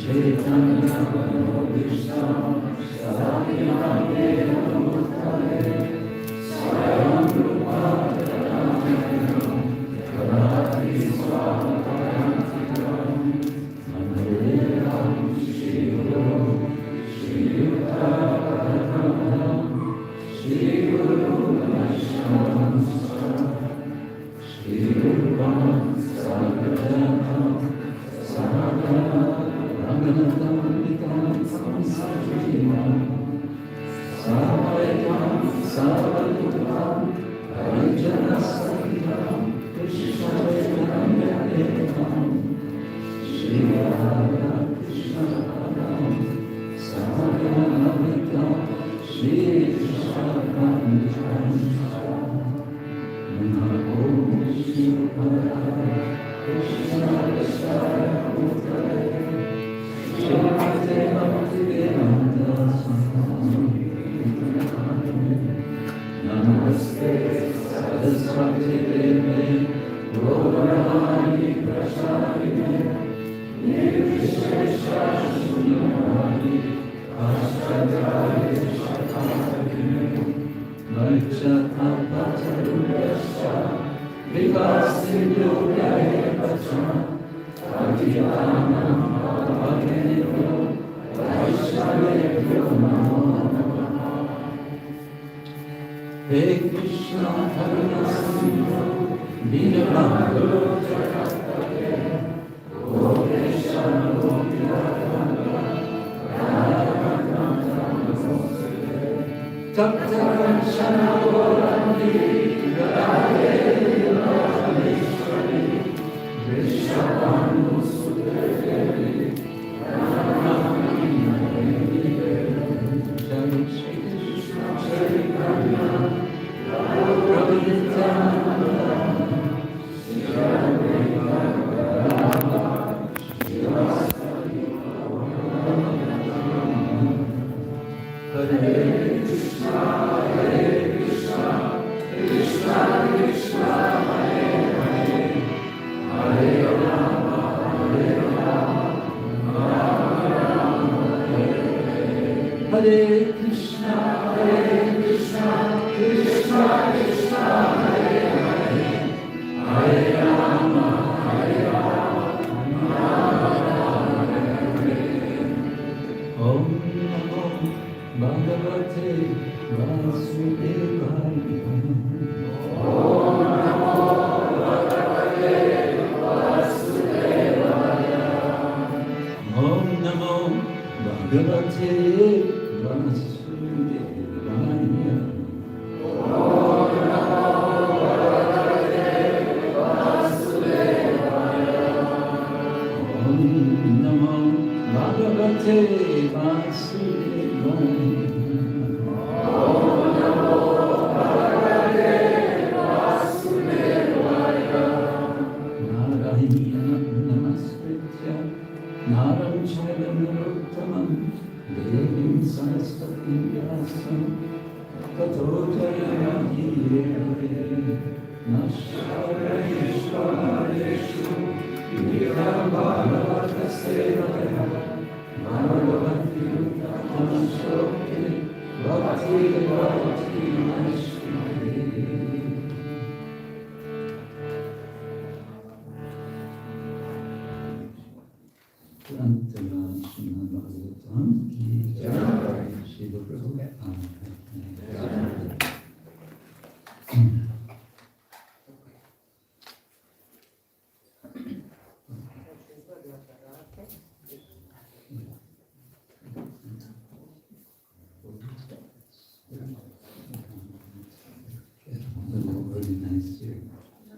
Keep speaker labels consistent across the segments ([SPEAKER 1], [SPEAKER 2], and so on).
[SPEAKER 1] Chaitanya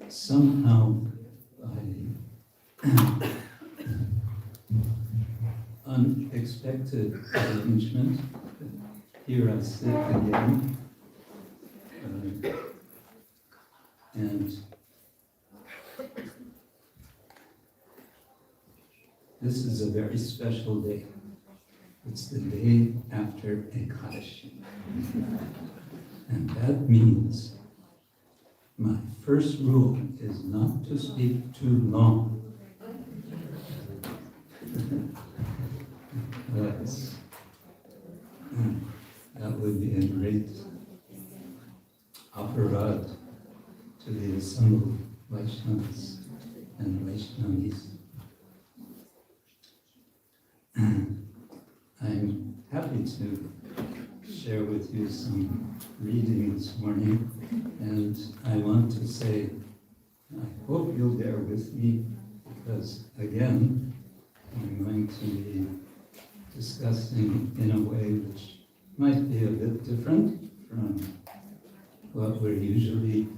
[SPEAKER 1] Somehow, unexpected arrangement. Here I sit again, and this is a very special day. It's the day after Ekadashi. And that means my first rule is not to speak too long. That would be a great aparad to the assembled Vaishnavas and Vaishnavis. I'm happy to share with you some reading this morning, and I want to say, I hope you'll bear with me, because again, I'm going to be discussing in a way which might be a bit different from what we're usually,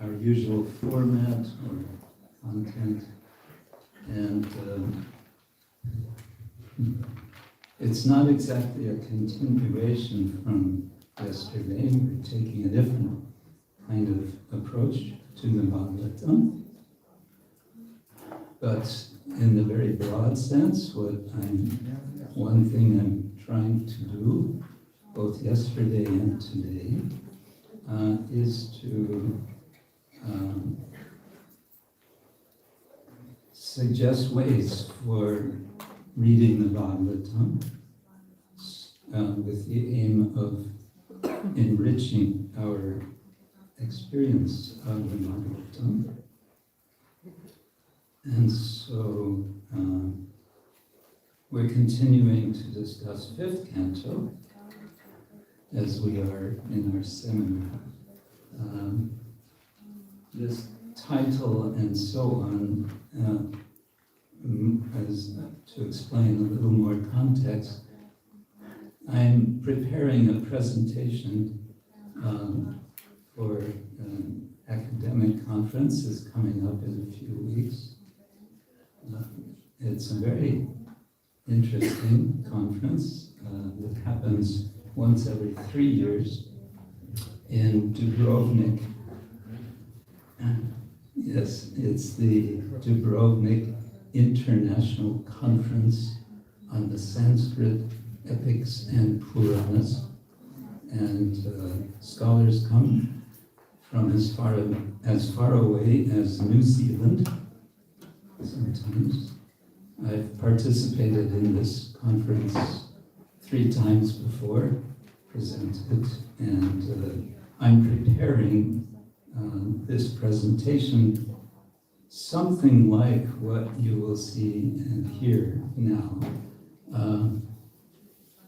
[SPEAKER 1] our usual format or content. And it's not exactly a continuation from yesterday. We're taking a different kind of approach to the Bhagavatam. But in the very broad sense, one thing I'm trying to do, both yesterday and today, is to suggest ways for reading the Bhagavatam with the aim of enriching our experience of the Bhagavatam. And so we're continuing to discuss 5th canto as we are in our seminar. This title and so on, as to explain a little more context, I'm preparing a presentation for an academic conference that's coming up in a few weeks. It's a very interesting conference that happens once every 3 years in Dubrovnik. Yes, it's the Dubrovnik International Conference on the Sanskrit Epics and Puranas. And scholars come from as far away as New Zealand. Sometimes. I've participated in this conference 3 times before, presented, and I'm preparing this presentation something like what you will see and hear now.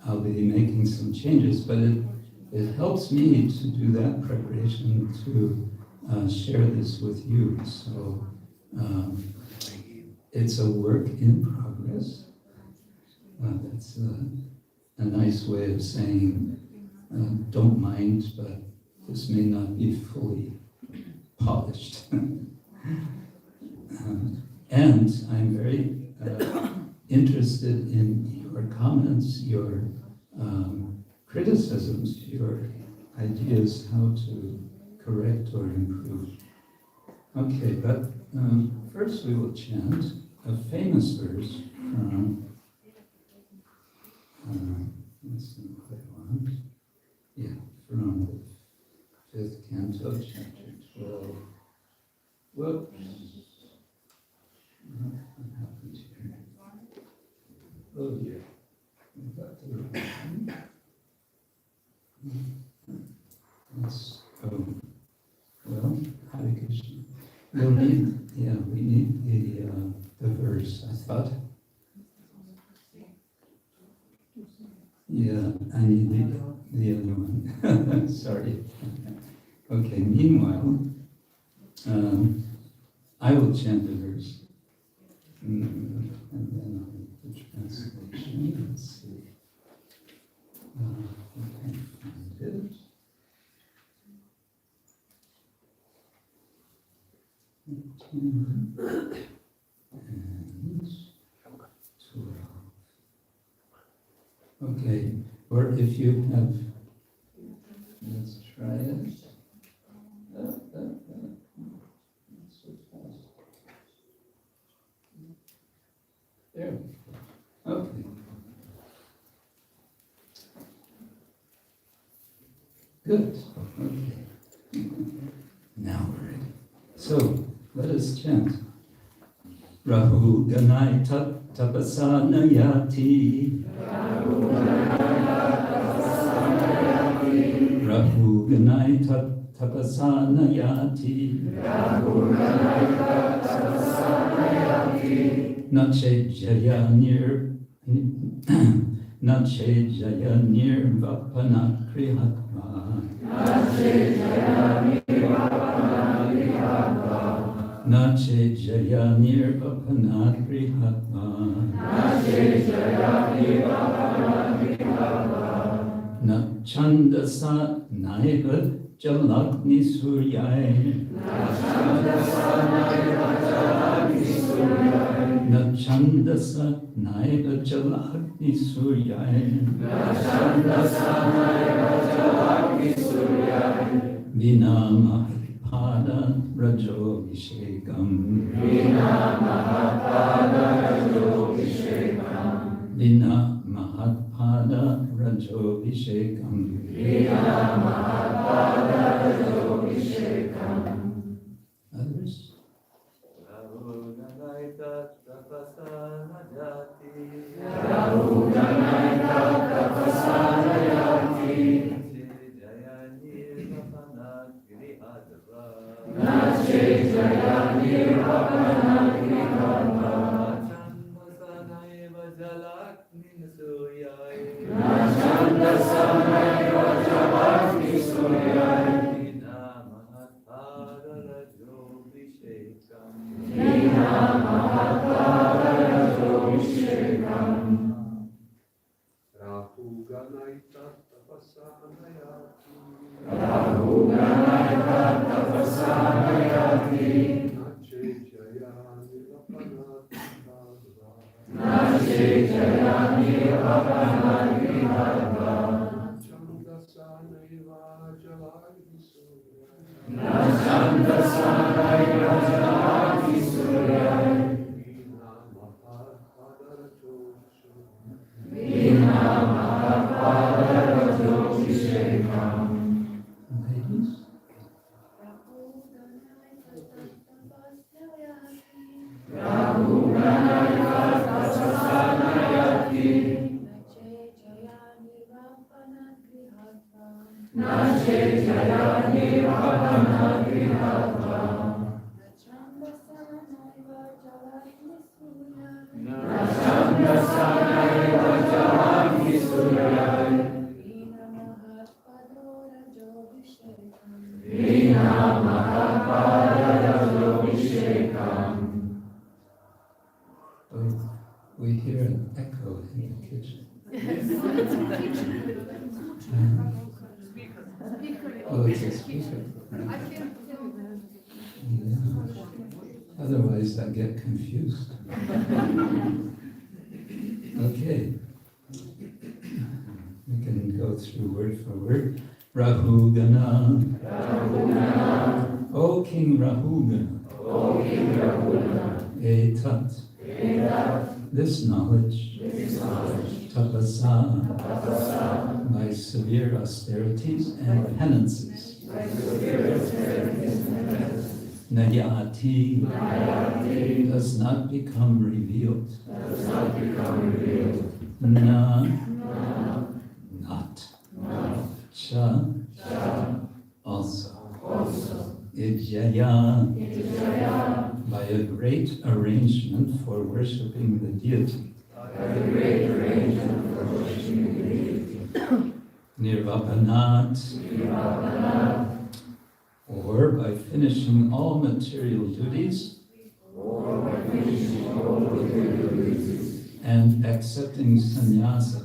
[SPEAKER 1] I'll be making some changes, but it helps me to do that preparation to share this with you. So it's a work in progress. That's a nice way of saying, don't mind, but this may not be fully polished. And I'm very interested in your comments, your criticisms, your ideas how to correct or improve. Okay, but first we will chant a famous verse from, let's not quite want, yeah, from the 5th canto, chapter 12. Whoops. What happened here? Oh, yeah. We got the wrong one. Let's go. Well, Hare Krishna. We'll need, yeah, we need the verse, I thought. Yeah, I need the other one. Sorry. Okay, meanwhile, I will chant the verse. And then I'll make the translation. Let's see. I can find it. And 12. Okay, or if you have, let's try it. Not so fast. There we go. Okay. Good. Okay. Now we're ready. So, let us chant. Rahu Ganai Tapasana Yati. Rahu Ganai Tapasana Yati. Nache Jaya Nirvapana Krihatma. Nache Jaya Nirvapana Krihatma. Nache Chandasa Naiva Jalagni Suryai Na Chandasa Naiva Jalagni Suryai Vina Mahapada Rajo Vishekam Vina Mahapada Rajo Vishekam Others? We hear an echo in the kitchen. Oh, it's a speaker. Yeah. Otherwise, I get confused. Okay. We can go through word for word. Rahugana. O King Rahugana. Etat. This knowledge, tapasa, by severe austerities and penances, nayati, does not become revealed, na, not, cha, also, ijaya, by a great arrangement for worshipping the deity. Nirvapanat, or by finishing all material duties and accepting sannyasa.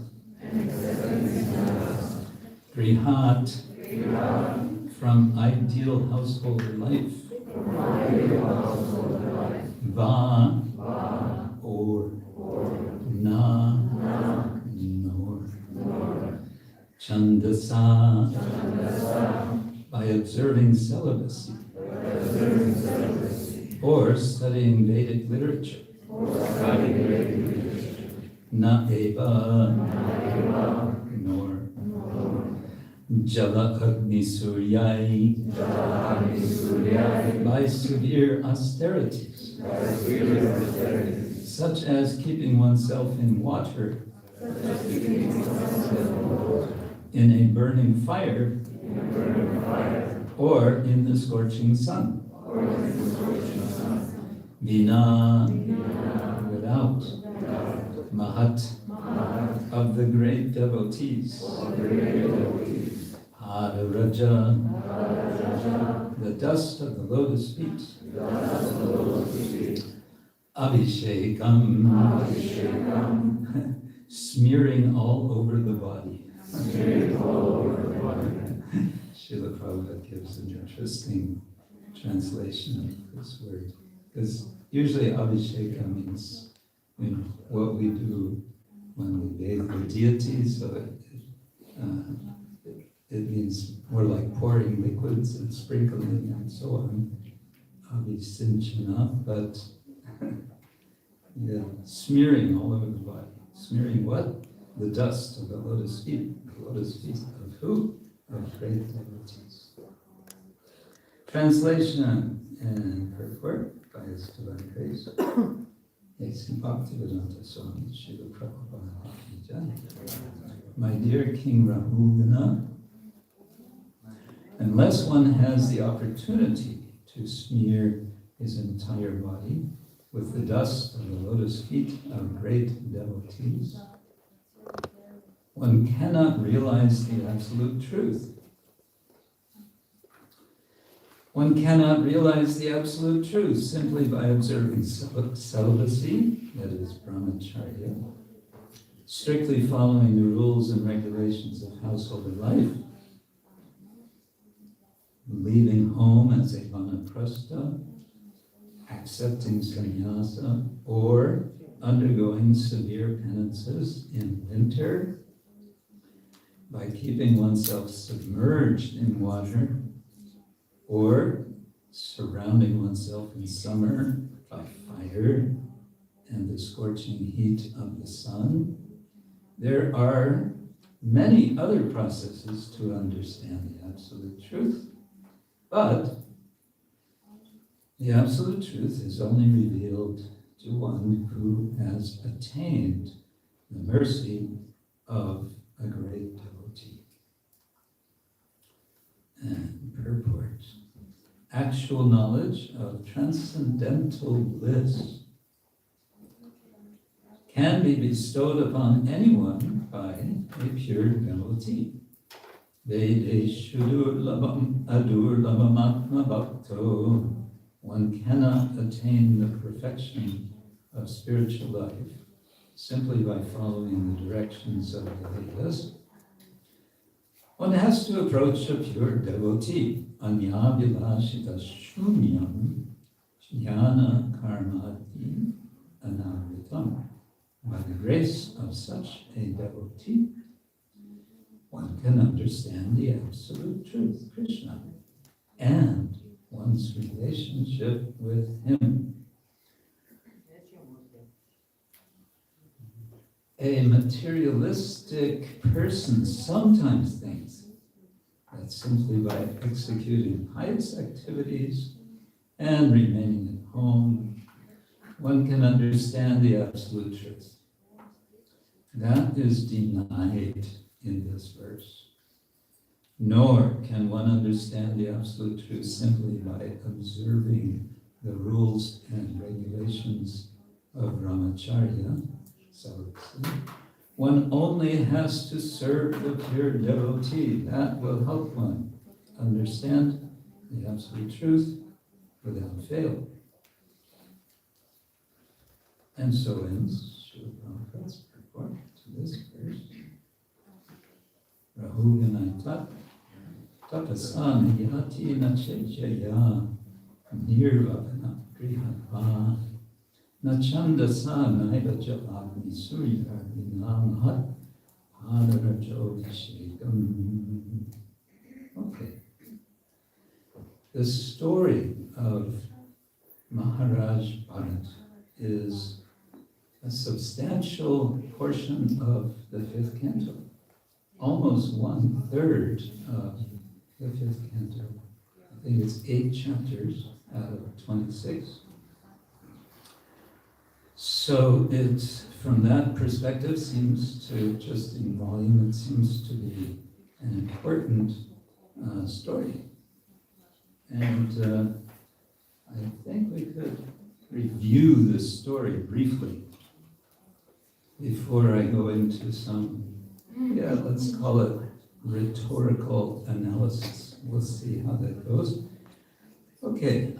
[SPEAKER 1] Grihat, from ideal householder life. Va, or, na, nor. Chandasa, by observing celibacy, or studying Vedic literature. Na eva, nor. Jala Agni Suryai, by severe austerities, such as keeping oneself in water, in a burning fire, or in the scorching sun. Vina, without, Mahat, of the great devotees. Raja, the dust of the lotus feet. Abhishekam, smearing all over the body. Srila Prabhupada gives an interesting translation of this word. Because usually Abhisheka means, what we do when we bathe the deity, so it means more like pouring liquids and sprinkling and so on. Abhisinchana, but yeah, smearing all over the body. Smearing what? The dust of the lotus feet. The lotus feet of who? Of great devotees. Translation and purport by His Divine Grace. A.C. Bhaktivedanta Swami Srila Prabhupada Ki Jai. My dear King Rahugana, unless one has the opportunity to smear his entire body with the dust of the lotus feet of great devotees, one cannot realize the absolute truth. One cannot realize the absolute truth simply by observing celibacy, that is brahmacharya, strictly following the rules and regulations of household life, leaving home as a vanaprastha, accepting sannyasa, or undergoing severe penances in winter, by keeping oneself submerged in water, or surrounding oneself in summer by fire and the scorching heat of the sun. There are many other processes to understand the absolute truth, but the absolute truth is only revealed to one who has attained the mercy of a great devotee. And purport. Actual knowledge of transcendental bliss can be bestowed upon anyone by a pure devotee. Vedeshudur labam adur labamatma bhakto. One cannot attain the perfection of spiritual life simply by following the directions of the Vedas. One has to approach a pure devotee, anyavilashita shunyam jnana karmati anavritam. By the grace of such a devotee, one can understand the absolute truth, Krishna, and one's relationship with Him. A materialistic person sometimes thinks that simply by executing pious activities and remaining at home, one can understand the absolute truth. That is denied in this verse. Nor can one understand the absolute truth simply by observing the rules and regulations of brahmacharya. So one only has to serve the pure devotee. That will help one understand the absolute truth without fail. And so ends Srila Prabhupada's purport to this verse. Rahugana tapasana yati nachejaya nirvapana grihava nachandasa naiva javagni surya vinamahat adarajoshekam. Okay. The story of Maharaj Bharat is a substantial portion of the 5th canto. Almost 1/3 of the 5th canto. I think it's 8 chapters out of 26. So it, from that perspective, seems to, just in volume, it seems to be an important story. And I think we could review the story briefly before I go into some, let's call it rhetorical analysis. We'll see how that goes. Okay,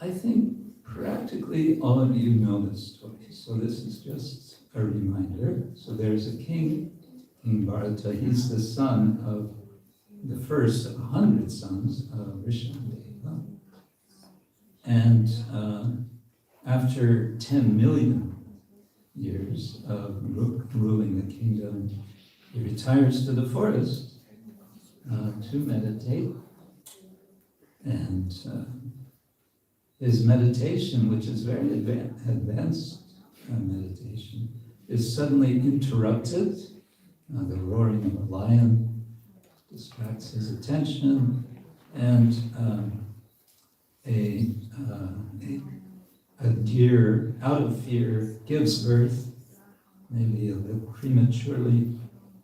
[SPEAKER 1] I think practically all of you know this story, so this is just a reminder. So there's a king, King Bharata. He's the son of the first of 100 sons of Rishabdeva. And after 10 million years of ruling the kingdom, he retires to the forest to meditate. And his meditation, which is very advanced meditation, is suddenly interrupted. The roaring of a lion distracts his attention, and a deer, out of fear, gives birth, maybe a little prematurely,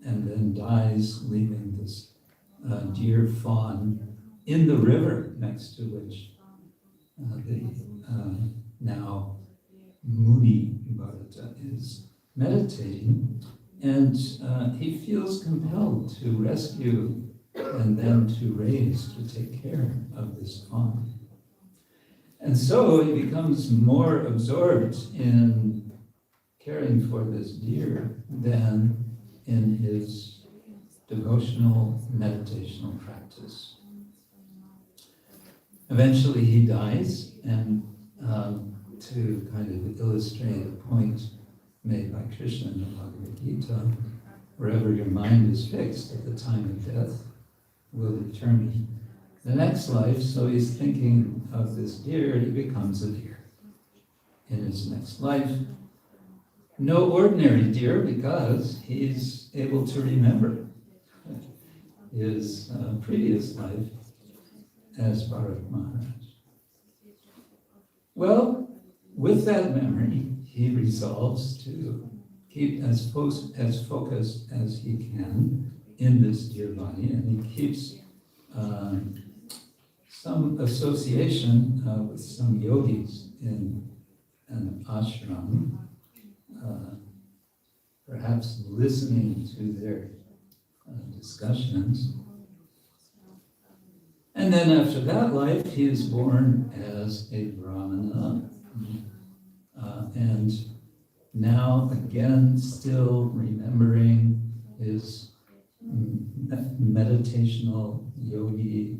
[SPEAKER 1] and then dies, leaving this deer fawn in the river next to which the now Muni Bharata is meditating. And he feels compelled to rescue and then to raise, to take care of this fawn. And so he becomes more absorbed in caring for this deer than in his devotional meditational practice. Eventually he dies, and to kind of illustrate a point made by Krishna in the Bhagavad Gita, wherever your mind is fixed at the time of death will determine the next life. So he's thinking of this deer, he becomes a deer in his next life. No ordinary deer, because he's able to remember his previous life as Bharat Maharaj. Well, with that memory, he resolves to keep as focused as he can in this deer body, and he keeps some association with some yogis in an ashram, perhaps listening to their discussions. And then after that life, he is born as a Brahmana, and now again, still remembering his meditational yogi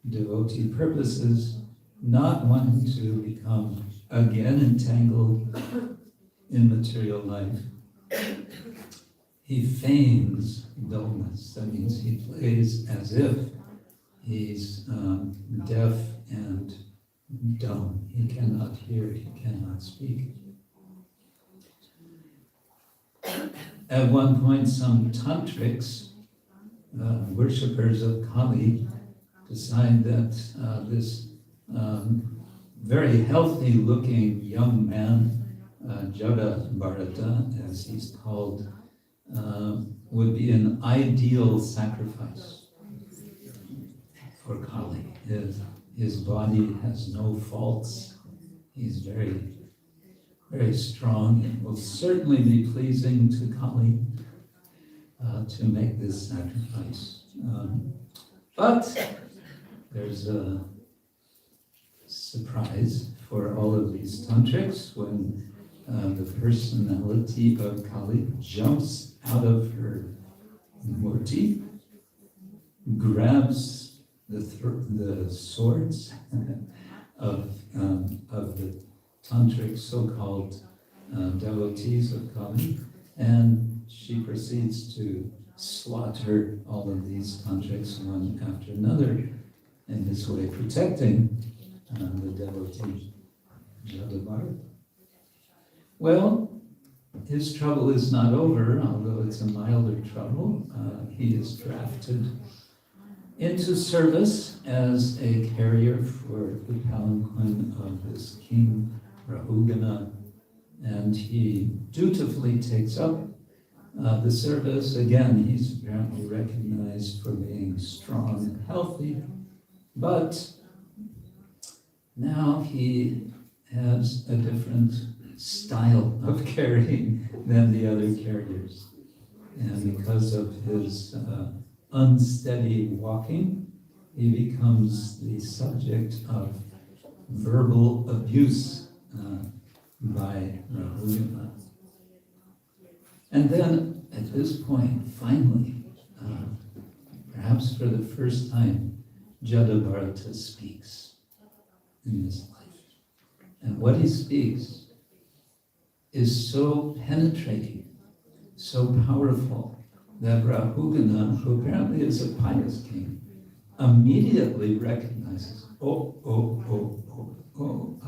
[SPEAKER 1] devotee purposes, not wanting to become again entangled in material life. He feigns dullness. That means he plays as if he's deaf and dumb. He cannot hear, he cannot speak. At one point, some tantrics, worshippers of Kali, decide that this very healthy-looking young man, Jada Bharata, as he's called, would be an ideal sacrifice for Kali. His body has no faults. He's very, very strong, and will certainly be pleasing to Kali to make this sacrifice. But there's a surprise for all of these tantrics when the personality of Kali jumps out of her murti, grabs the swords of the tantric so-called devotees of Kali, and she proceeds to slaughter all of these tantrics one after another, in this way protecting the devotee Jadabhara. Well, his trouble is not over, although it's a milder trouble. He is drafted into service as a carrier for the palanquin of this king Rahugana, and he dutifully takes up the service. Again, he's apparently recognized for being strong and healthy, but now he has a different style of carrying than the other carriers. And because of his unsteady walking, he becomes the subject of verbal abuse by Rahugana. And then, at at this point, finally, perhaps for the first time, Jadabharata speaks in this life. And what he speaks is so penetrating, so powerful, that Rahugana, who apparently is a pious king, immediately recognizes, I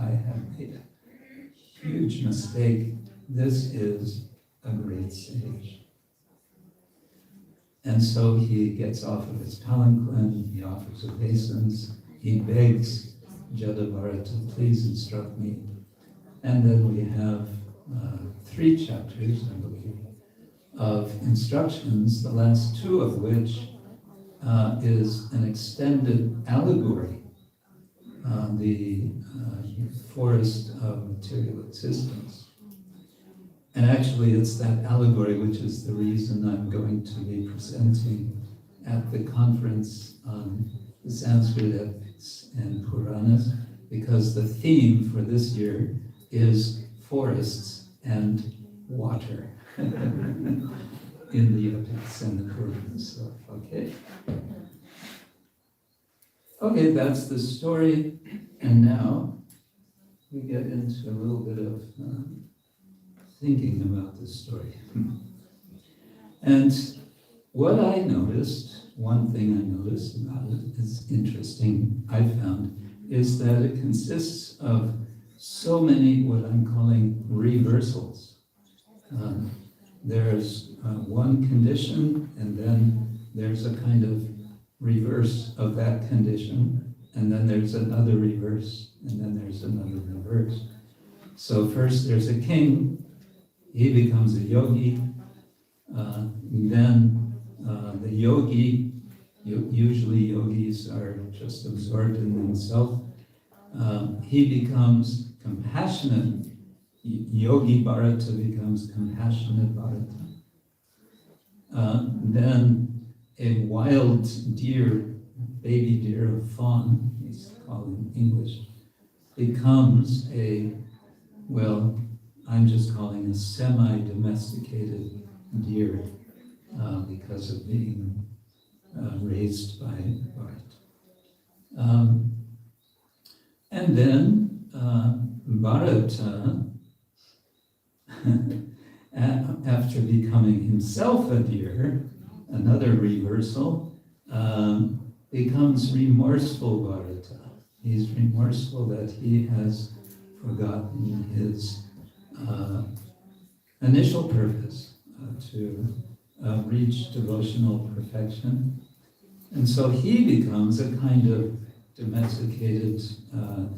[SPEAKER 1] have made a huge mistake. This is a great sage. And so he gets off of his palanquin, he offers obeisance, he begs Jadabharata, please instruct me. And then we have 3 chapters, I believe, of instructions, the last 2 of which is an extended allegory, the forest of material existence. And actually it's that allegory which is the reason I'm going to be presenting at the conference on the Sanskrit epics and Puranas, because the theme for this year is forests and water in the epics and the Puranas. So, okay, that's the story, and now we get into a little bit of thinking about this story. And what I noticed, one thing I noticed about it is interesting, I found, is that it consists of so many what I'm calling reversals. There's one condition, and then there's a kind of reverse of that condition, and then there's another reverse, and then there's another reverse. So first there's a king, he becomes a yogi, then the yogi, usually yogis are just absorbed in themselves, he becomes compassionate, Yogi Bharata becomes compassionate Bharata. Then a wild deer, baby deer, a fawn, he's called in English, becomes a, well, I'm just calling a semi-domesticated deer because of being raised by Bharata. And then Bharata, after becoming himself a deer, another reversal, becomes remorseful Bharata. He's remorseful that he has forgotten his initial purpose to reach devotional perfection. And so he becomes a kind of domesticated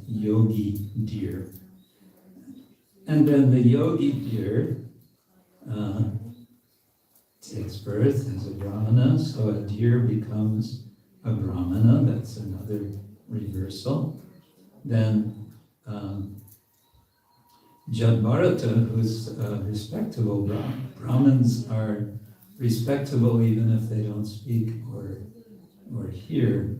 [SPEAKER 1] yogi deer. And then the yogi deer takes birth as a brahmana, so a deer becomes a brahmana, that's another reversal. Then Jadbharata, who's respectable, Brahmins are respectable even if they don't speak or hear.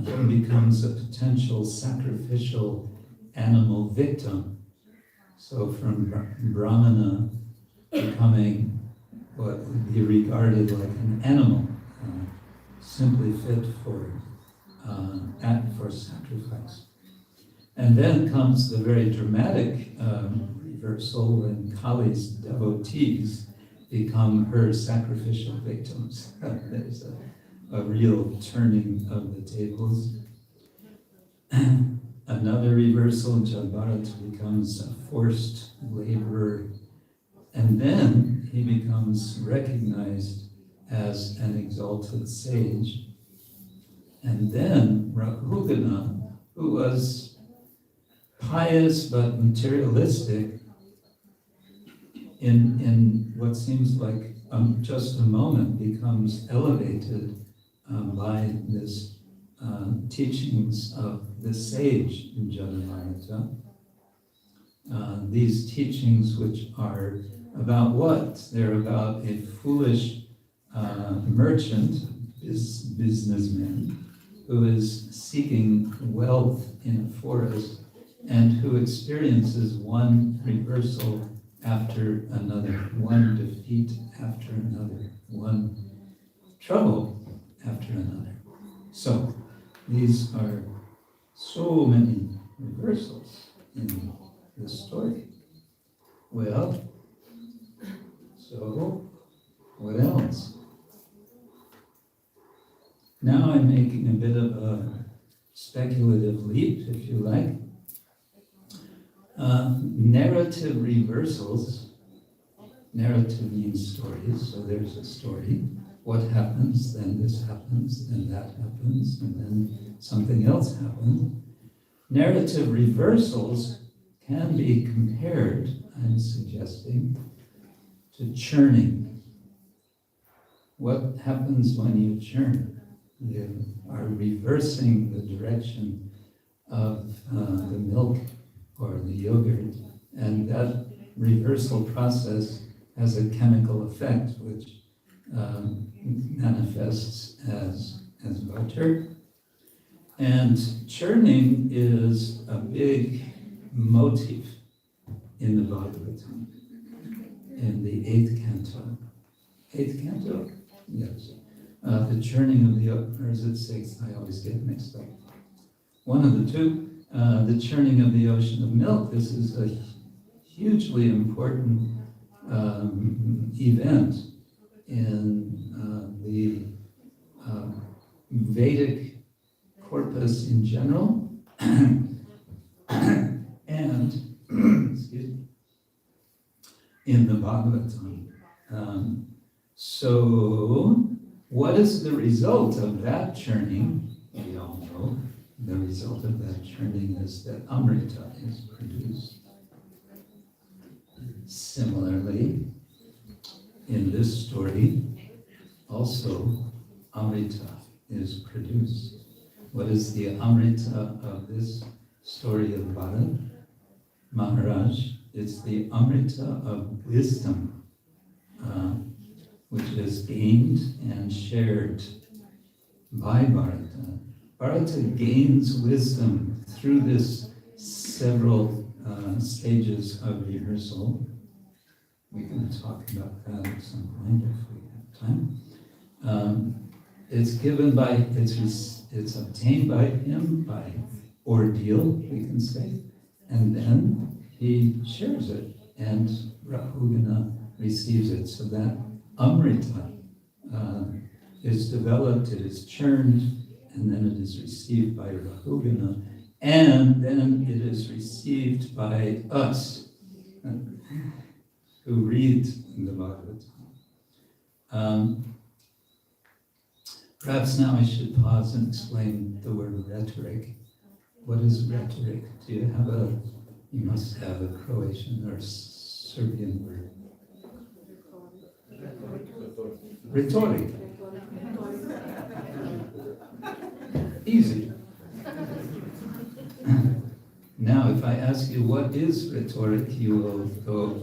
[SPEAKER 1] He becomes a potential sacrificial animal victim. So from Brahmana becoming what would be regarded like an animal, simply fit for sacrifice. And then comes the very dramatic reversal when Kali's devotees become her sacrificial victims. There's a real turning of the tables. Another reversal, Jadbharata becomes a forced laborer, and then he becomes recognized as an exalted sage. And then Rahugana, who was pious but materialistic, in what seems like just a moment, becomes elevated by this teachings of the sage in Jadabharata. These teachings which are about what? They're about a foolish merchant, businessman, who is seeking wealth in a forest and who experiences one reversal after another, one defeat after another, one trouble after another. So these are so many reversals in the story. Well, so what else? Now I'm making a bit of a speculative leap, if you like. Narrative reversals. Narrative means stories, so there's a story. What happens, then this happens, then that happens, and then something else happens. Narrative reversals can be compared, I'm suggesting, to churning. What happens when you churn? You are reversing the direction of the milk or the yogurt, and that reversal process has a chemical effect which manifests as butter. And churning is a big motif in the Bhagavatam, in the 8th canto. 8th canto? Yes. The churning of the, or is it 6th? I always get mixed up. One of the two. The churning of the ocean of milk. This is a hugely important event in the Vedic corpus in general, and excuse me, in the Bhagavatam. So, what is the result of that churning? We all know the result of that churning is that Amrita is produced. Similarly, in this story, also Amrita is produced. What is the Amrita of this story of Bharat? Maharaj, it's the Amrita of wisdom, which is gained and shared by Bharata. Bharata gains wisdom through this several stages of rehearsal. We can talk about that at some point if we have time. It's given by, it's obtained by him by ordeal, we can say, and then he shares it, and Rahugana receives it. So that Amrita is developed, it is churned, and then it is received by Rahugana, and then it is received by us who read the Bhagavatam. Perhaps now I should pause and explain the word rhetoric. What is rhetoric? Do you have you must have a Croatian or Serbian word. Rhetoric. Easy. Now, if I ask you what is rhetoric, you will go,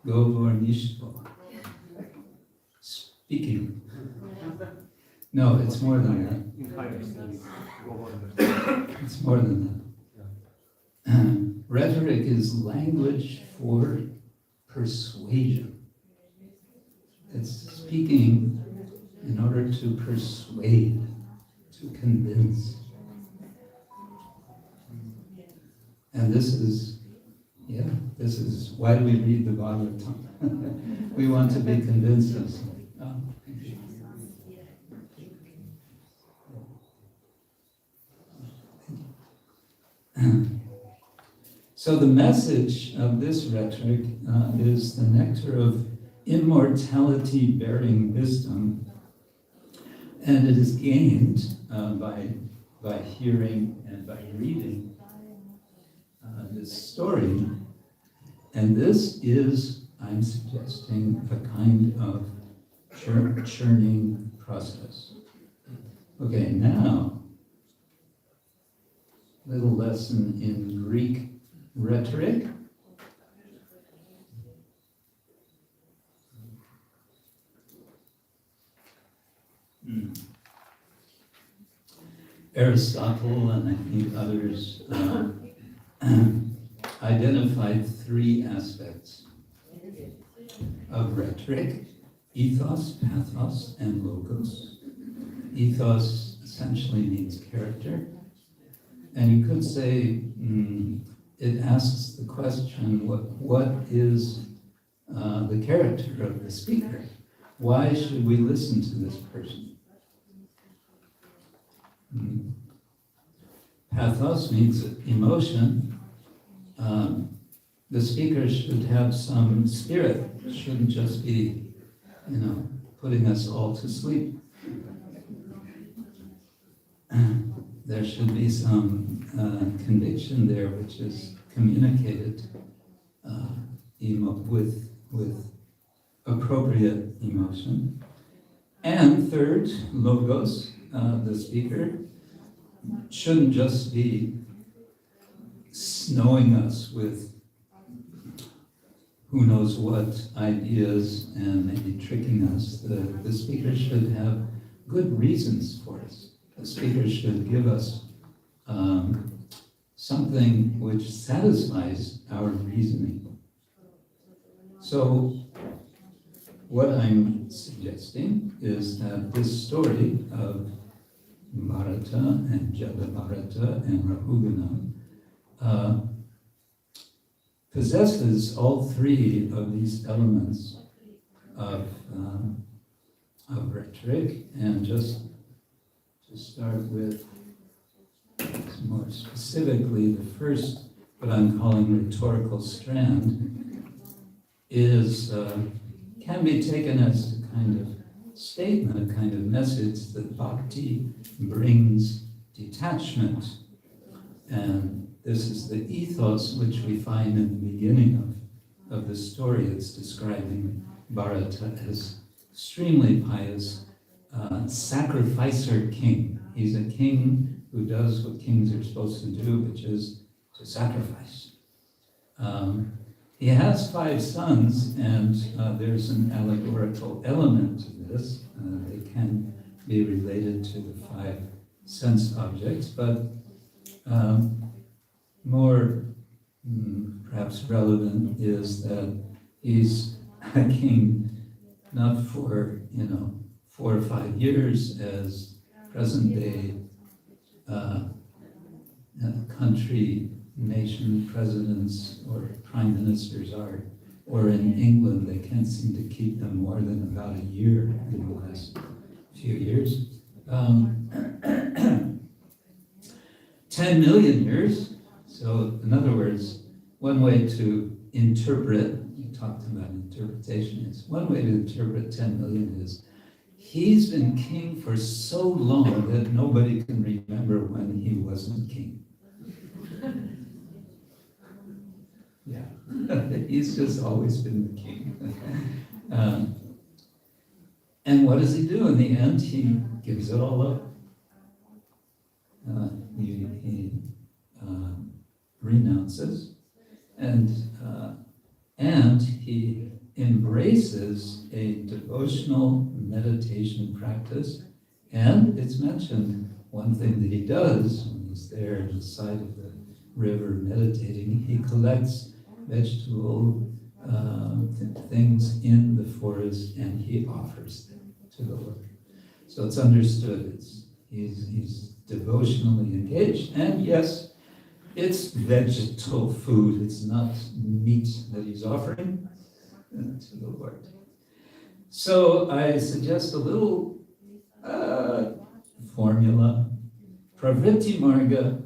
[SPEAKER 1] Govorništvo. Speaking. No, it's more than that. It's more than that. Rhetoric is language for persuasion. It's speaking in order to persuade, to convince. And this is why do we read the Bhagavatam? We want to be convinced of something. So the message of this rhetoric is the nectar of immortality-bearing wisdom, and it is gained by hearing and by reading this story. And this is, I'm suggesting, a kind of churning process. Okay, now, little lesson in Greek rhetoric. Aristotle and I think others identified three aspects of rhetoric: ethos, pathos, and logos. Ethos essentially means character, and you could say it asks the question, what is the character of the speaker? Why should we listen to this person? Pathos means emotion. The speaker should have some spirit. It shouldn't just be, putting us all to sleep. There should be some conviction there, which is communicated with appropriate emotion. And third, logos, the speaker shouldn't just be snowing us with who knows what ideas and maybe tricking us. The speaker should have good reasons for us. The speaker should give us something which satisfies our reasoning. So what I'm suggesting is that this story of Bharata and Jadabharata and Rahugana possesses all three of these elements of rhetoric. And just to start with, more specifically, the first, what I'm calling rhetorical strand, is can be taken as a kind of statement, a kind of message that bhakti brings detachment. And this is the ethos which we find in the beginning of the story. It's describing Bharata as extremely pious, sacrificer king. He's a king who does what kings are supposed to do, which is to sacrifice. He has 5 sons, and there's an allegorical element to this. They can be related to the 5 sense objects, but more perhaps relevant is that he's a king not for 4 or 5 years as present day country, nation presidents or prime ministers are, or in England they can't seem to keep them more than about a year in the last few years. 10 million years. So in other words, one way to interpret, you talked about interpretation, is one way to interpret 10 million is he's been king for so long that nobody can remember when he wasn't king. Yeah, he's just always been the king. And what does he do? In the end, he gives it all up. He renounces, and he embraces a devotional meditation practice. And it's mentioned, one thing that he does when he's there on the side of the river meditating, he collects vegetable things in the forest and he offers them to the Lord. So it's understood, he's devotionally engaged, and yes, it's vegetable food, it's not meat that he's offering to the Lord. So I suggest a little formula: pravritti marga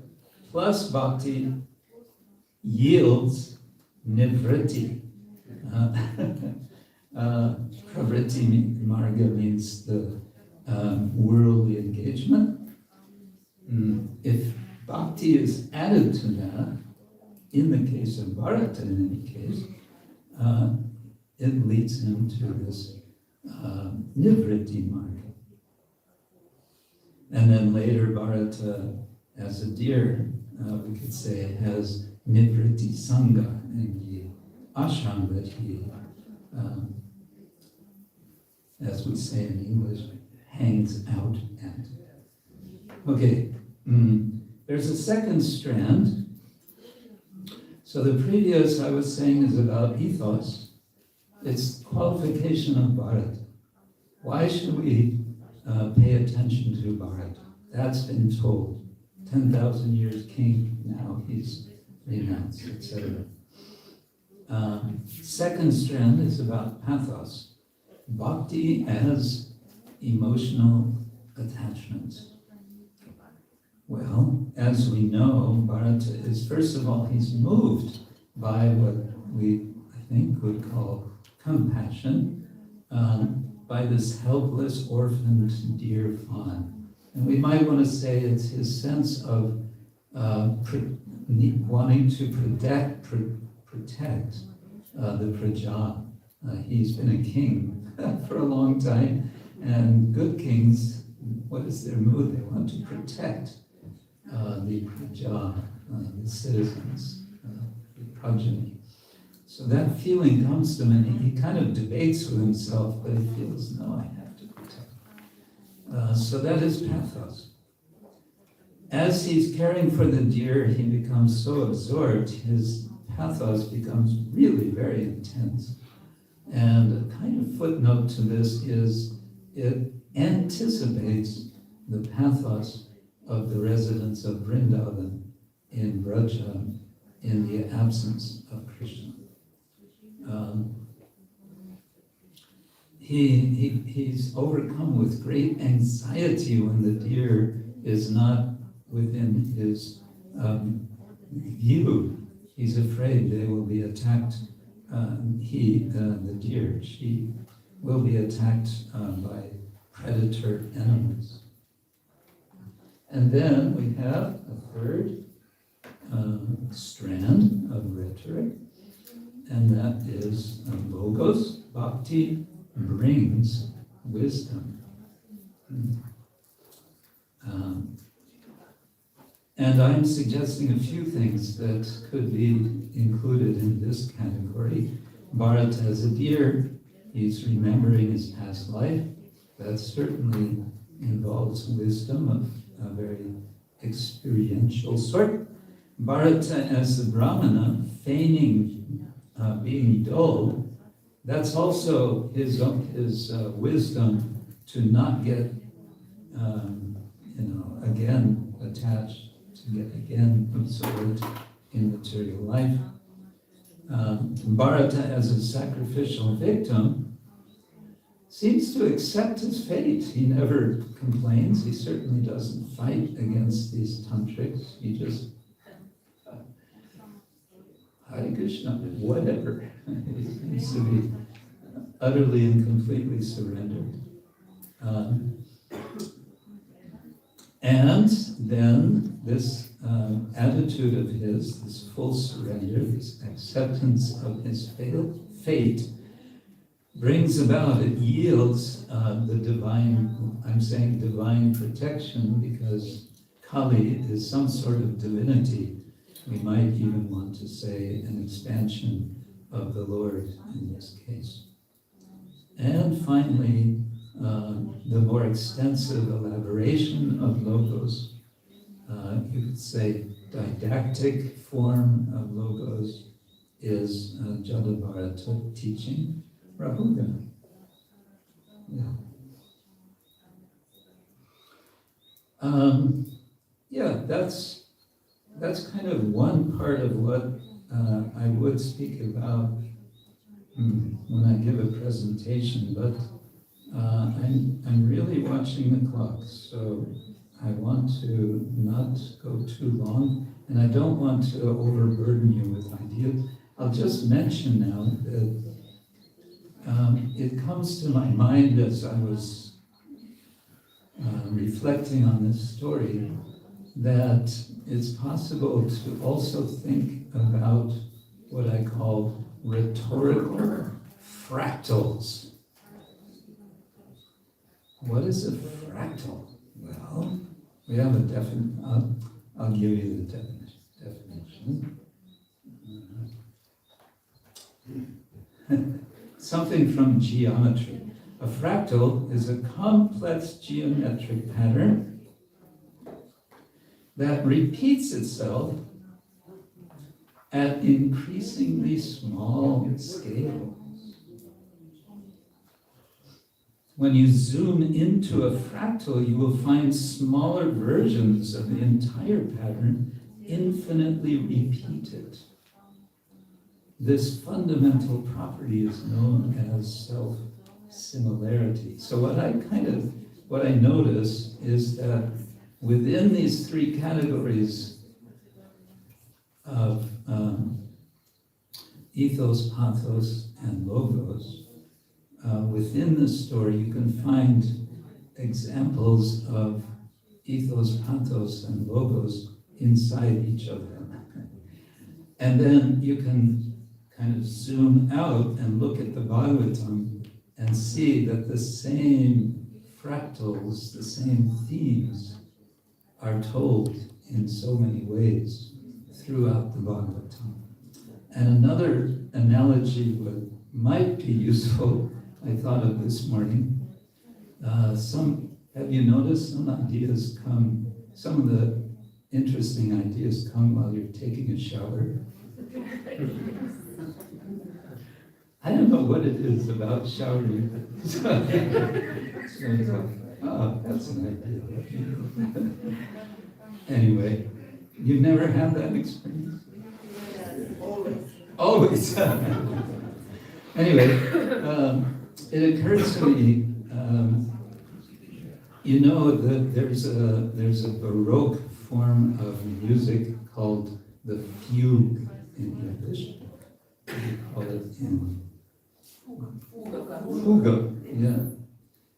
[SPEAKER 1] plus bhakti yields nivritti. Pravritti marga means the worldly engagement. If bhakti is added to that, in the case of Bharata, in any case, it leads him to this nivritti marga. And then later, Bharata, as a deer, we could say, has nivritti sangha, and the ashram that he, as we say in English, hangs out at. Okay, There's a second strand. So the previous I was saying is about ethos. It's qualification of Bharat. Why should we pay attention to Bharat? That's been told. 10,000 years king, now he's renounced, etc. Second strand is about pathos. Bhakti as emotional attachment. Well, as we know, Bharata is, first of all, he's moved by what we, I think, would call compassion, by this helpless, orphaned deer fawn. And we might want to say it's his sense of wanting to protect the praja. He's been a king for a long time, and good kings, what is their mood? They want to protect the praja, the citizens, the progeny. So that feeling comes to him, and he kind of debates with himself, but he feels, no, I have to protect. So that is pathos. As he's caring for the deer, he becomes so absorbed, his pathos becomes really very intense. And a kind of footnote to this is it anticipates the pathos of the residents of Vrindavan in Vraja in the absence of Krishna. He's overcome with great anxiety when the deer is not within his view. He's afraid they will be attacked. The deer, she will be attacked by predator animals. And then we have a third strand of rhetoric, and that is logos. Bhakti brings wisdom. And I'm suggesting a few things that could be included in this category. Bharata as a deer, he's remembering his past life. That certainly involves wisdom of a very experiential sort. Bharata as the Brahmana, feigning being dull, that's also his wisdom to not get, again attached, to get again absorbed in material life. Bharata as a sacrificial victim seems to accept his fate. He never complains. He certainly doesn't fight against these tantrics. He just, Hare Krishna, whatever. He seems to be utterly and completely surrendered. And then this attitude of his, this full surrender, this acceptance of his fate, brings about, it yields the divine, I'm saying divine protection, because Kali is some sort of divinity. We might even want to say an expansion of the Lord in this case. And finally, the more extensive elaboration of logos, you could say didactic form of logos, is Jadabharata teaching Rahuga. That's kind of one part of what I would speak about when I give a presentation, but I'm really watching the clock, so I want to not go too long, and I don't want to overburden you with ideas. I'll just mention now that it comes to my mind as I was reflecting on this story, that it's possible to also think about what I call rhetorical fractals. What is a fractal? Well, we have a definition. I'll give you the definition. Something from geometry. A fractal is a complex geometric pattern that repeats itself at increasingly small scale. When you zoom into a fractal, you will find smaller versions of the entire pattern infinitely repeated. This fundamental property is known as self-similarity. So what I notice is that within these three categories of ethos, pathos, and logos, within the story you can find examples of ethos, pathos, and logos inside each of them. And then you can kind of zoom out and look at the Bhagavatam and see that the same fractals, the same themes are told in so many ways throughout the Bhagavatam. And another analogy might be useful, I thought of this morning. Have you noticed some ideas come, some of the interesting ideas come while you're taking a shower? I don't know what it is about showering. So it's like, oh, that's an idea. Anyway, you've never had that experience? Always. Anyway, it occurs to me, you know that there's a Baroque form of music called the fugue in English. We call it in fuga. Yeah.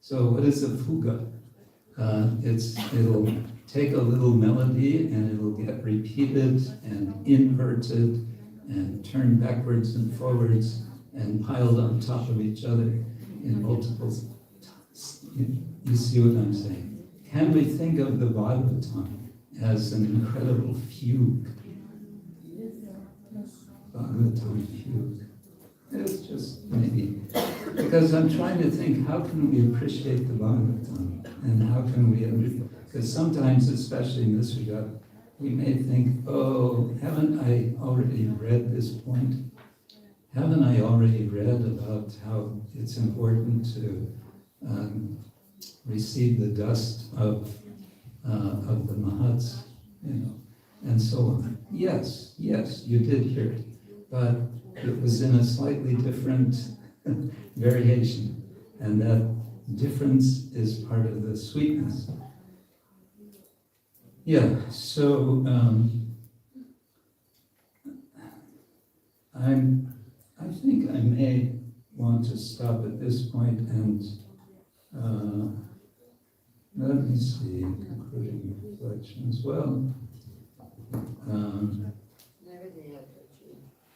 [SPEAKER 1] So what is a fuga? It'll take a little melody and it'll get repeated and inverted and turned backwards and forwards and piled on top of each other in multiple. You see what I'm saying? Can we think of the Bhagavatam as an incredible fugue? Bhagavatam fugue. It's just maybe, because I'm trying to think, how can we appreciate the Bhagavatam? And how can we, because sometimes, especially in this regard, we may think, oh, haven't I already read this point? Haven't I already read about how it's important to receive the dust of the Mahats, and so on? Yes, you did hear it, but it was in a slightly different variation, and that difference is part of the sweetness. Yeah, so I think I may want to stop at this point and let me see, concluding reflection as well.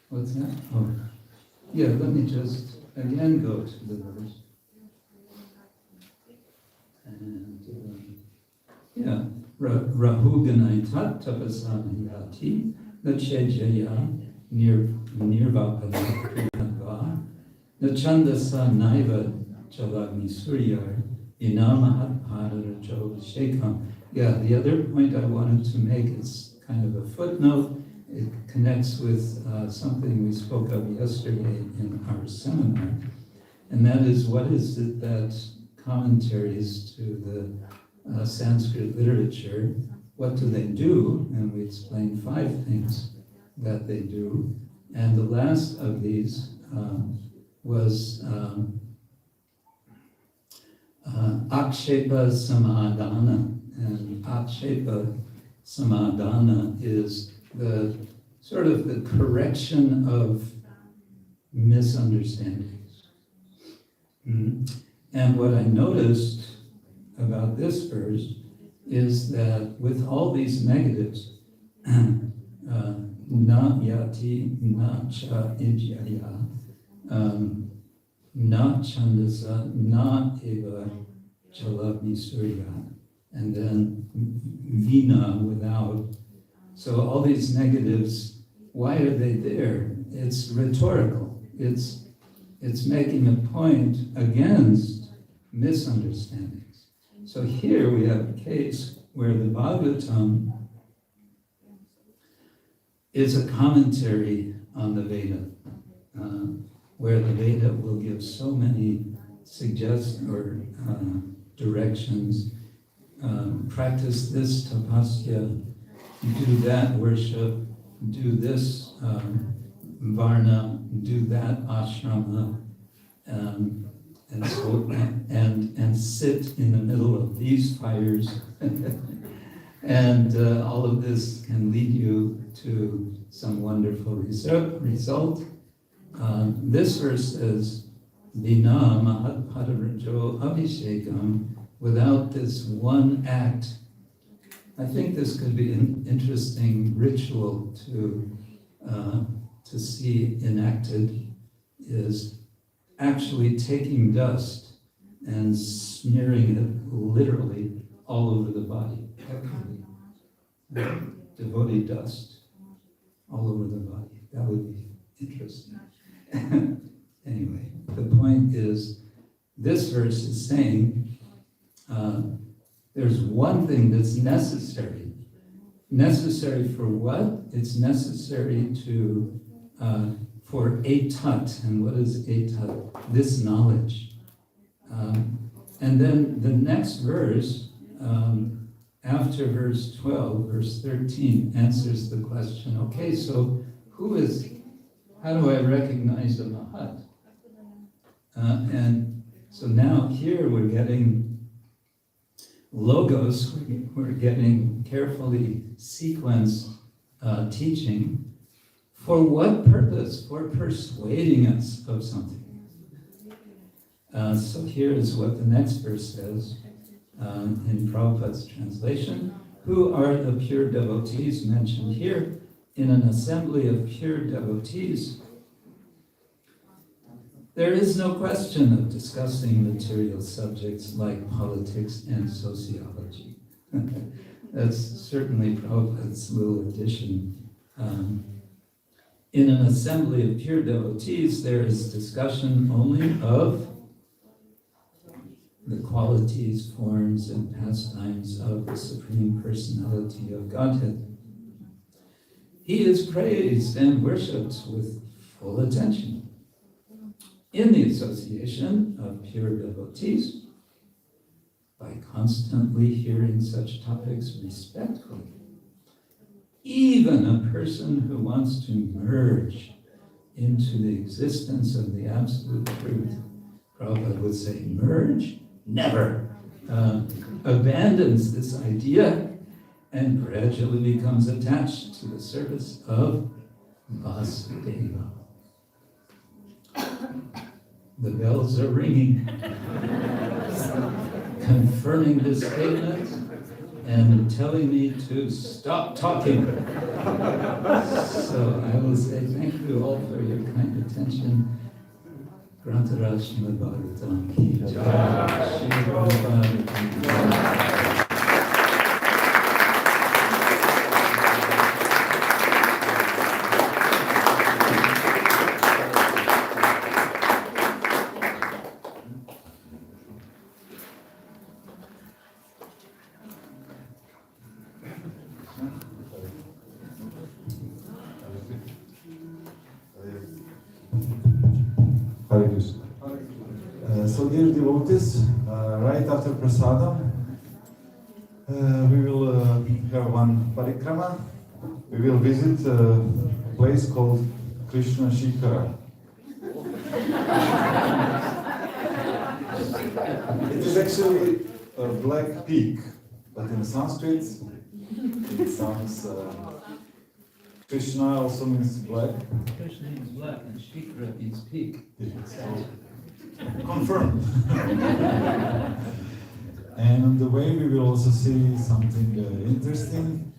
[SPEAKER 1] What's that? Oh, yeah, let me just again go to the verse. And yeah, Rahuganai tat tapasana yati nachejaya nirvapada kriyadva nachandasa naiva chalagni suryar inamahat padarajo shekam. Yeah, the other point I wanted to make is kind of a footnote. It connects with something we spoke of yesterday in our seminar, and that is, what is it that commentaries to the Sanskrit literature, what do they do? And we explained 5 things that they do. And the last of these was Akshepa Samadhana. And Akshepa Samadhana is the sort of the correction of misunderstandings. And what I noticed about this verse is that with all these negatives, na yati, na cha ijaya, na chandasa, na eva chalagni surya, and then vina, without. So all these negatives, why are they there? It's rhetorical. It's making a point against misunderstandings. So here we have a case where the Bhagavatam is a commentary on the Veda, where the Veda will give so many directions. Practice this tapasya, do that worship, do this varna, do that ashrama, and sit in the middle of these fires. And all of this can lead you to some wonderful result. This verse says, Vina mahatpadarajo abhishekam, without this one act. I think this could be an interesting ritual to see enacted, is actually taking dust and smearing it literally all over the body. Devotee dust all over the body. That would be interesting. Anyway, the point is, this verse is saying there's one thing that's necessary. Necessary for what? It's necessary for etat. And what is etat? This knowledge. And then the next verse, after verse 12, verse 13, answers the question, okay, so how do I recognize a Mahat? And so now here we're getting logos, we're getting carefully sequenced teaching. For what purpose? For persuading us of something. So here is what the next verse says in Prabhupada's translation. Who are the pure devotees mentioned here? In an assembly of pure devotees, there is no question of discussing material subjects like politics and sociology. That's certainly Prabhupada's little addition. In an assembly of pure devotees, there is discussion only of the qualities, forms, and pastimes of the Supreme Personality of Godhead. He is praised and worshipped with full attention. In the association of pure devotees, by constantly hearing such topics respectfully, even a person who wants to merge into the existence of the absolute truth, Prabhupada would say, merge? Never. Abandons this idea and gradually becomes attached to the service of Vasudeva. The bells are ringing, confirming this statement and telling me to stop talking. So I will say thank you all for your kind attention. Grantaraj Srimad Bhagavatam ki jai. Shri Prabhupada ki jai.
[SPEAKER 2] So dear devotees, right after prasadam, we will have one parikrama. We will visit a place called Krishna Shikhara. It is actually a black peak, but in Sanskrit it sounds Krishna also means black.
[SPEAKER 1] Krishna means black and Shikhara means peak.
[SPEAKER 2] So, confirmed. And on the way we will also see something interesting.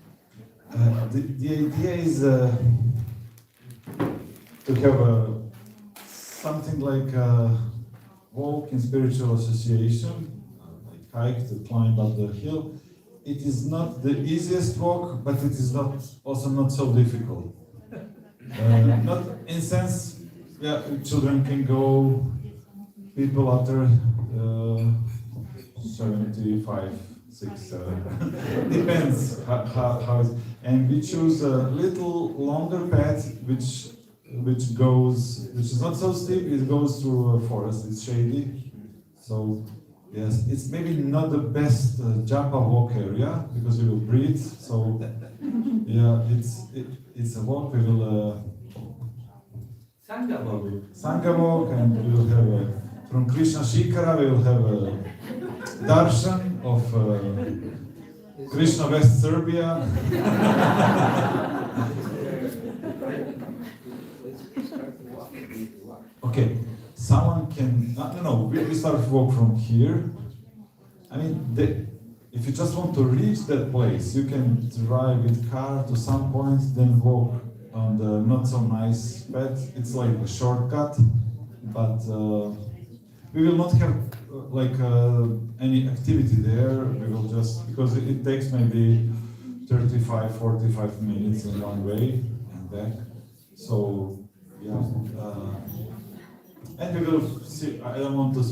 [SPEAKER 2] The idea is to have something like a walk in spiritual association, like hike to climb up the hill. It is not the easiest walk, but it is also not so difficult. Not in sense, yeah, children can go, people after 75, 6, 7. Depends how it's. And we choose a little longer path which is not so steep. It goes through a forest. It's shady. So yes, it's maybe not the best Japa walk area because you will breathe. So yeah, it's a walk. We will Sangha walk, and we will have from Krishna Shikara. We will have a darshan of Krishna West Serbia. Okay, someone can. No. We start to walk from here. I mean, if you just want to reach that place, you can drive with car to some point, then walk on the not so nice path. It's like a shortcut, but we will not have any activity there. We will just, because it takes maybe 35-45 minutes in one way and back. So yeah, and we will see. I don't want to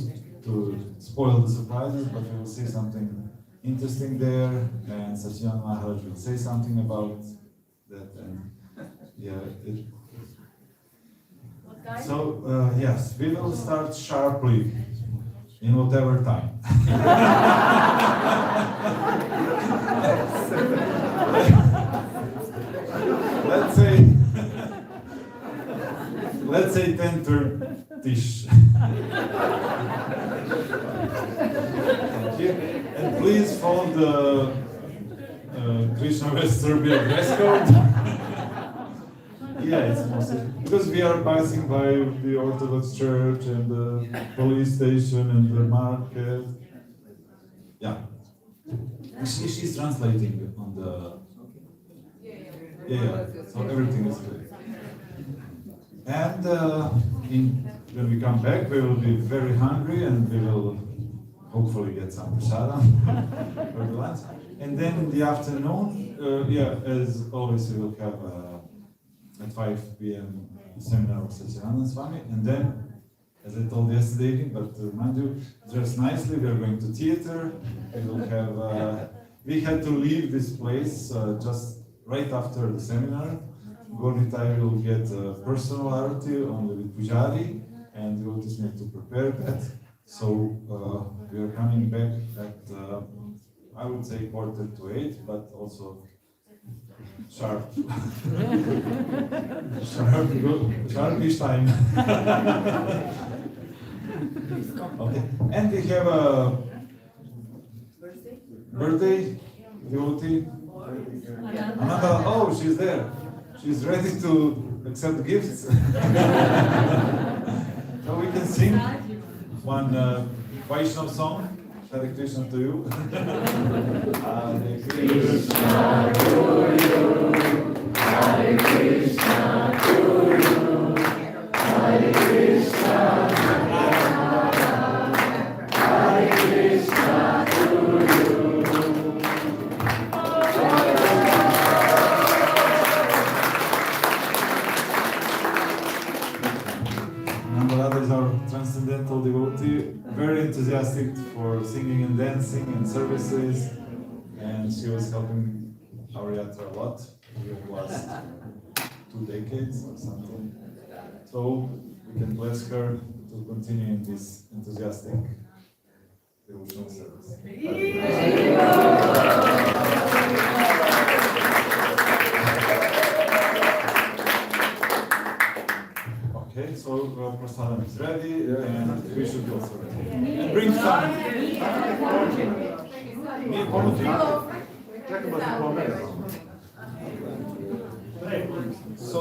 [SPEAKER 2] spoil the surprises, but we will see something interesting there, and Satyananda Maharaj will say something about that. And yeah, so yes, we will start sharply in whatever time. let's say 10:30ish. Thank you. And please follow the Krishna West Serbia dress code. Yeah, it's mostly because we are passing by the Orthodox Church and the police station and the market. Yeah, she's translating on the. Yeah. So everything is good. And when we come back, we will be very hungry, and we will hopefully get some prasadam for the lunch. And then in the afternoon, as always, we will have at 5 p.m. seminar of Satyananda Swami. And then, as I told yesterday evening, but to remind you, dress nicely, we are going to theater. We will have. We had to leave this place just right after the seminar. Gornitai will get personal arati only with Pujari, and devotees need to prepare that. So we are coming back at, I would say 7:45, but also sharp. Sharpish time. Okay, and we have a birthday devotee. Ananda, oh, she's there. She's ready to accept gifts. So we can sing one Vaishnav song. Hare Krishna to you. Hare Krishna to you. Hare Krishna to you. Hare Krishna. Hare Krishna to you. Namrata is our transcendental devotee, very enthusiastic for singing and dancing and services, and she was helping our yatra a lot in the last 2 decades or something. So we can bless her to continue in this enthusiastic devotional service. Okay, so prasadam is ready, and we should also ready. And bring some. So